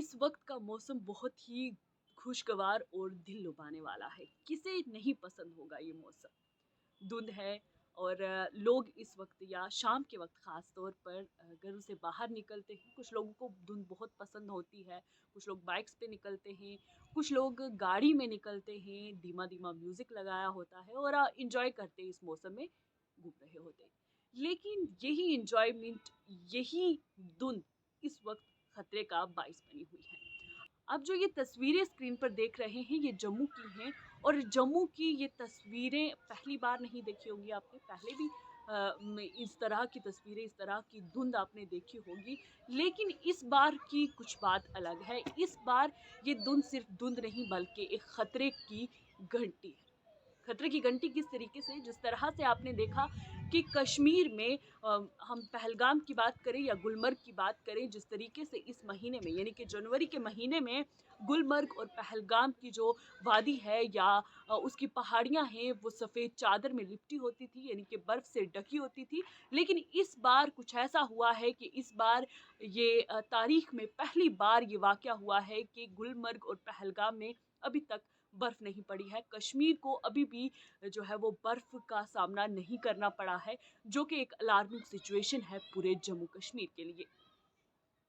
इस वक्त का मौसम बहुत ही खुशगवार और दिल लुभाने वाला है। किसे नहीं पसंद होगा ये मौसम। धुंध है और लोग इस वक्त या शाम के वक्त ख़ास तौर पर घरों से बाहर निकलते हैं। कुछ लोगों को धुंध बहुत पसंद होती है, कुछ लोग बाइक्स पे निकलते हैं, कुछ लोग गाड़ी में निकलते हैं, धीमा धीमा म्यूज़िक लगाया होता है और इंजॉय करते हैं, इस मौसम में घूम रहे होते हैं। लेकिन यही इंजॉयमेंट, यही धुंध इस वक्त खतरे का बाइस बनी हुई है। आप जो ये तस्वीरें स्क्रीन पर देख रहे हैं, ये जम्मू की हैं और जम्मू की ये तस्वीरें पहली बार नहीं देखी होंगी आपने। पहले भी इस तरह की तस्वीरें, इस तरह की धुंध आपने देखी होगी, लेकिन इस बार की कुछ बात अलग है। इस बार ये धुंध सिर्फ धुंध नहीं बल्कि एक खतरे की घंटी है। खतरे की घंटी किस तरीके से, जिस तरह से आपने देखा कि कश्मीर में हम पहलगाम की बात करें या गुलमर्ग की बात करें, जिस तरीके से इस महीने में यानी कि जनवरी के महीने में गुलमर्ग और पहलगाम की जो वादी है या उसकी पहाड़ियां हैं वो सफ़ेद चादर में लिपटी होती थी, यानी कि बर्फ़ से ढकी होती थी। लेकिन इस बार कुछ ऐसा हुआ है कि इस बार ये तारीख में पहली बार ये वाक़या हुआ है कि गुलमर्ग और पहलगाम में अभी तक बर्फ नहीं पड़ी है। कश्मीर को अभी भी जो है वो बर्फ का सामना नहीं करना पड़ा है, जो कि एक अलार्मिंग सिचुएशन है पूरे जम्मू कश्मीर के लिए।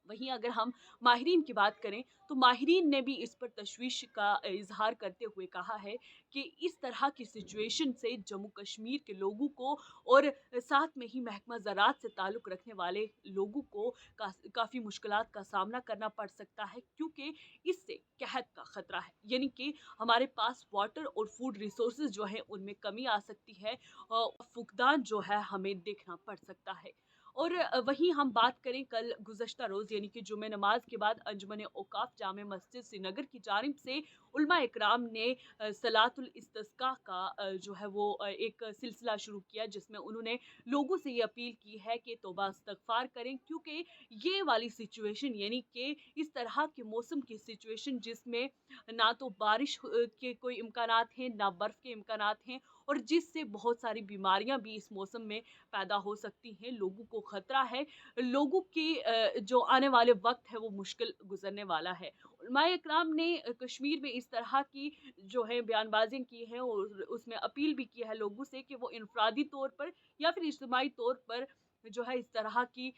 वहीं अगर हम माहिरीन की बात करें तो माहिरीन ने भी इस पर तशवीश का इजहार करते हुए कहा है कि इस तरह की सिचुएशन से जम्मू कश्मीर के लोगों को और साथ में ही महकमा ज़राअत से ताल्लुक़ रखने वाले लोगों को काफ़ी मुश्किलात का सामना करना पड़ सकता है, क्योंकि इससे कहत का ख़तरा है। यानी कि हमारे पास वाटर और फूड रिसोर्सेज जो हैं उनमें कमी आ सकती है और फुकदान जो है हमें देखना पड़ सकता है। और वहीं हम बात करें कल गुज़श्ता रोज़ यानी कि जुमे नमाज के बाद अंजुमन औक़ाफ़ जामे मस्जिद श्रीनगर की जानिब से उलमा इकराम ने सलातुल इस्तिस्क़ा का जो है वो एक सिलसिला शुरू किया, जिसमें उन्होंने लोगों से ये अपील की है कि तौबा इस्तग़फ़ार करें, क्योंकि ये वाली सिचुएशन यानी कि इस तरह के मौसम की सिचुएशन जिसमें ना तो बारिश के कोई इम्कानात हैं, ना बर्फ़ के इम्कानात हैं और जिससे बहुत सारी बीमारियां भी इस मौसम में पैदा हो सकती हैं। लोगों को ख़तरा है, लोगों की जो आने वाले वक्त है वो मुश्किल गुजरने वाला है। उलमाए इकराम ने कश्मीर में इस तरह की जो है बयानबाज़ियाँ की हैं और उसमें अपील भी की है लोगों से कि वो इनफरादी तौर पर या फिर इज्तिमाई तौर पर जो है इस तरह की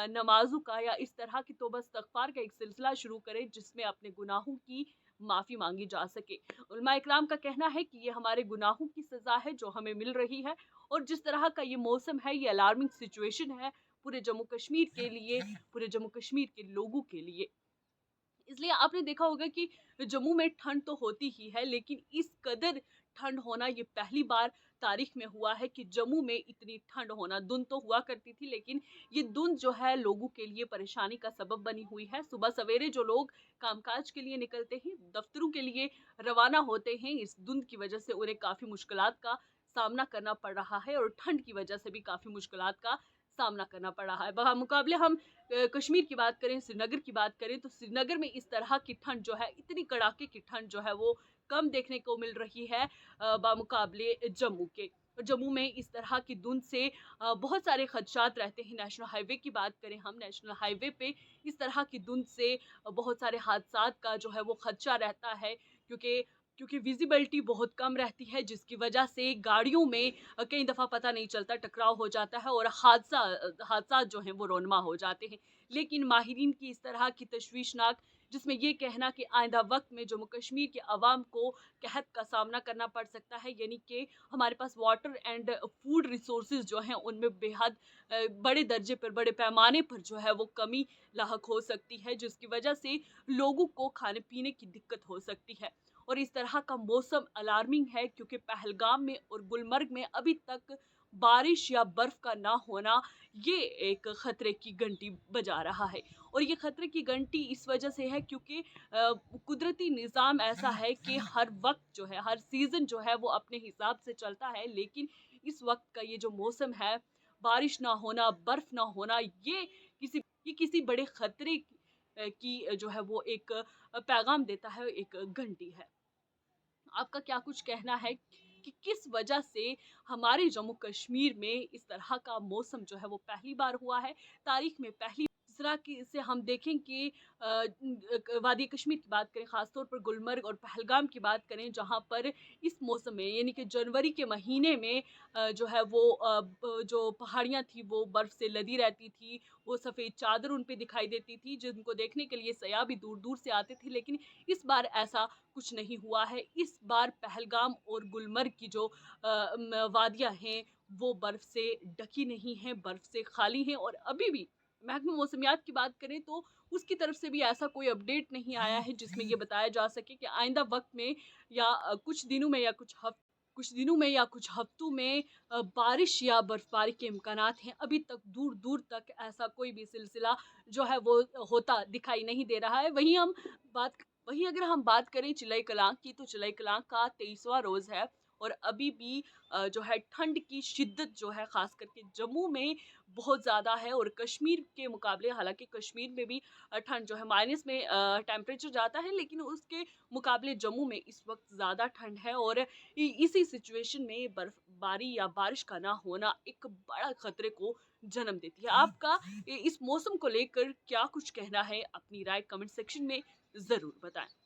नमाज़ों का या इस तरह की तौबा इस्तग़फ़ार का एक सिलसिला शुरू करें, जिसमें अपने गुनाहों की माफ़ी मांगी जा सके। उलमा इकराम का कहना है कि ये हमारे गुनाहों की सज़ा है जो हमें मिल रही है और जिस तरह का ये मौसम है, ये अलार्मिंग सिचुएशन है पूरे जम्मू कश्मीर के लिए, पूरे जम्मू कश्मीर के लोगों के लिए। इसलिए आपने देखा होगा कि जम्मू में ठंड तो होती ही है, लेकिन इस कदर ठंड होना ये पहली बार तारीख में हुआ है कि जम्मू में इतनी ठंड होना। धुंध तो हुआ करती थी, लेकिन ये धुंध जो है लोगों के लिए परेशानी का सबब बनी हुई है। सुबह सवेरे जो लोग कामकाज के लिए निकलते हैं, दफ्तरों के लिए रवाना होते हैं, इस धुंध की वजह से उन्हें काफ़ी मुश्किलात का सामना करना पड़ रहा है और ठंड की वजह से भी काफ़ी मुश्किलात का सामना करना पड़ रहा है। मुकाबले हम कश्मीर की बात करें, श्रीनगर की बात करें तो श्रीनगर में इस तरह की ठंड जो है, इतनी कड़ाके की ठंड जो है वो कम देखने को मिल रही है बामुकाबले जम्मू के। जम्मू में इस तरह की धुंध से बहुत सारे खदशात रहते हैं। नेशनल हाईवे की बात करें हम, नेशनल हाईवे पे इस तरह की धुंध से बहुत सारे हादसात का जो है वो खदशा रहता है, क्योंकि क्योंकि विजिबिलिटी बहुत कम रहती है, जिसकी वजह से गाड़ियों में कई दफ़ा पता नहीं चलता, टकराव हो जाता है और हादसा जो हैं वो रोनमा हो जाते हैं। लेकिन माहिरीन की इस तरह की तशवीशनाक, जिसमें ये कहना कि आइंदा वक्त में जम्मू कश्मीर के अवाम को कहत का सामना करना पड़ सकता है, यानी कि हमारे पास वाटर एंड फूड रिसोर्सेज जो हैं उनमें बेहद बड़े दर्जे पर, बड़े पैमाने पर जो है वो कमी लाहक हो सकती है, जिसकी वजह से लोगों को खाने पीने की दिक्कत हो सकती है। और इस तरह का मौसम अलार्मिंग है, क्योंकि पहलगाम में और गुलमर्ग में अभी तक बारिश या बर्फ का ना होना ये एक खतरे की घंटी बजा रहा है। और ये खतरे की घंटी इस वजह से है क्योंकि कुदरती निज़ाम ऐसा है कि हर वक्त जो है, हर सीज़न जो है वो अपने हिसाब से चलता है, लेकिन इस वक्त का ये जो मौसम है, बारिश ना होना, बर्फ ना होना, ये किसी बड़े खतरे की जो है वो एक पैगाम देता है, एक घंटी है। आपका क्या कुछ कहना है कि किस वजह से हमारे जम्मू कश्मीर में इस तरह का मौसम जो है वो पहली बार हुआ है, तारीख में पहली जिस तरह की से हम देखें कि वादी कश्मीर की बात करें, ख़ास तौर पर गुलमर्ग और पहलगाम की बात करें, जहाँ पर इस मौसम में यानी कि जनवरी के महीने में जो है वो जो पहाड़ियाँ थी वो बर्फ़ से लदी रहती थी, वो सफ़ेद चादर उन पे दिखाई देती थी, जिनको देखने के लिए सयाह भी दूर-दूर से आते थे। लेकिन इस बार ऐसा कुछ नहीं हुआ है। इस बार पहलगाम और गुलमर्ग की जो वादियाँ हैं, वो बर्फ़ से ढकी नहीं हैं, बर्फ़ से खाली हैं और अभी भी महकमे मौसमियात की बात करें तो उसकी तरफ से भी ऐसा कोई अपडेट नहीं आया है जिसमें ये बताया जा सके कि आइंदा वक़्त में या कुछ दिनों में या कुछ दिनों में या कुछ हफ्तों में बारिश या बर्फबारी के इम्कानात हैं। अभी तक दूर-दूर तक ऐसा कोई भी सिलसिला जो है वो होता दिखाई नहीं दे रहा है। बात वहीं अगर हम बात करें चिलई कलां की, तो चिलई कलां का 23वां रोज़ है और अभी भी जो है ठंड की शिद्दत जो है ख़ास करके जम्मू में बहुत ज़्यादा है और कश्मीर के मुकाबले, हालाँकि कश्मीर में भी ठंड जो है माइनस में टेम्परेचर जाता है, लेकिन उसके मुकाबले जम्मू में इस वक़्त ज़्यादा ठंड है और इसी सिचुएशन में बर्फबारी या बारिश का ना होना एक बड़ा खतरे को जन्म देती है। आपका इस मौसम को लेकर क्या कुछ कहना है? अपनी राय कमेंट सेक्शन में ज़रूर बताएं।